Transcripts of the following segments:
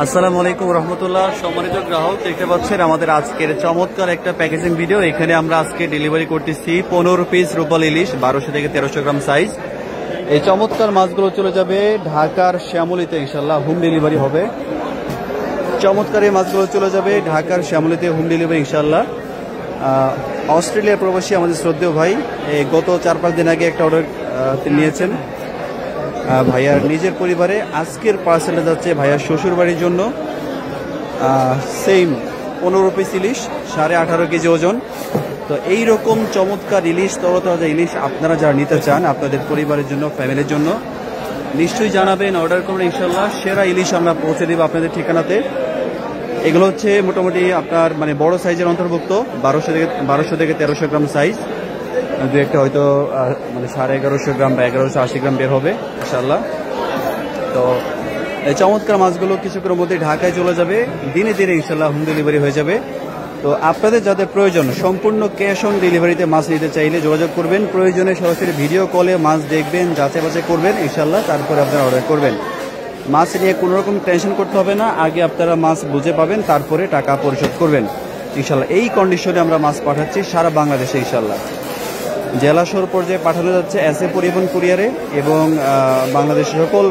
আসসালামু আলাইকুম রহমতুল্লাহ। সম্মানিত গ্রাহক, দেখতে পাচ্ছেন আমাদের আজকের চমৎকার একটা প্যাকেজিং ভিডিও। এখানে আমরা আজকে ডেলিভারি করতেছি 15 পিস রূপাল ইলিশ, 1200 থেকে 1300 গ্রাম সাইজ। এই চমৎকার মাছগুলো চলে যাবে ঢাকার শ্যামলীতে, ইনশাল্লাহ হোম ডেলিভারি হবে। চমৎকার এই মাছগুলো চলে যাবে ঢাকার শ্যামলীতে হোম ডেলিভারি ইনশাল্লাহ। অস্ট্রেলিয়ার প্রবাসী আমাদের শ্রদ্ধেয় ভাই গত 4-5 দিন আগে একটা অর্ডার নিয়েছেন ভাইয়ার নিজের পরিবারে। আজকের পার্সেলটা যাচ্ছে ভাইয়ার শ্বশুর বাড়ির জন্য। সেম 15 পিস ইলিশ, 18.5 কেজি ওজন। তো এইরকম চমৎকার ইলিশ, তরতাজা ইলিশ আপনারা যারা নিতে চান আপনাদের পরিবারের জন্য, ফ্যামিলির জন্য, নিশ্চয়ই জানাবেন, অর্ডার করবেন ইনশাল্লাহ। সেরা ইলিশ আমরা পৌঁছে দেব আপনাদের ঠিকানাতে। এগুলো হচ্ছে মোটামুটি আপনার মানে বড় সাইজের অন্তর্ভুক্ত, 1200 থেকে 1300 গ্রাম সাইজ। দু একটা হয়তো মানে 1150 গ্রাম বা 1180 গ্রাম বের হবে ইনশাল্লাহ। তো এই চমৎকার মাছগুলো কিছুক্ষণের মধ্যে ঢাকায় চলে যাবে, দিনে দিনে ইনশাল্লাহ হোম ডেলিভারি হয়ে যাবে। তো আপনাদের যাদের প্রয়োজন সম্পূর্ণ ক্যাশ অন ডেলিভারিতে মাছ নিতে চাইলে যোগাযোগ করবেন। প্রয়োজনে সরাসরি ভিডিও কলে মাছ দেখবেন, যাচাই বাছাই করবেন ইনশাল্লাহ, তারপরে আপনারা অর্ডার করবেন। মাছ নিয়ে কোনো রকম টেনশন করতে হবে না, আগে আপনারা মাছ বুঝে পাবেন, তারপরে টাকা পরিশোধ করবেন ইনশাল্লাহ। এই কন্ডিশনে আমরা মাছ পাঠাচ্ছি সারা বাংলাদেশে ইনশাল্লাহ। জেলা শহর পর্যায়ে পাঠানো যাচ্ছে এসএ পরিবহন কুরিয়ারে, এবং বাংলাদেশের সকল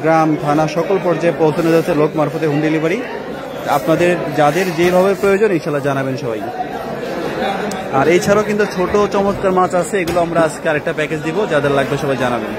গ্রাম থানা সকল পর্যায়ে পৌঁছানো যাচ্ছে লোক মারফতে হোম ডেলিভারি। আপনাদের যাদের যেভাবে প্রয়োজন ইনশাল্লাহ জানাবেন সবাই। আর এছাড়াও কিন্তু ছোট চমৎকার মাছ আছে, এগুলো আমরা আজকে আরেকটা প্যাকেজ দিব, যাদের লাগবে সবাই জানাবেন।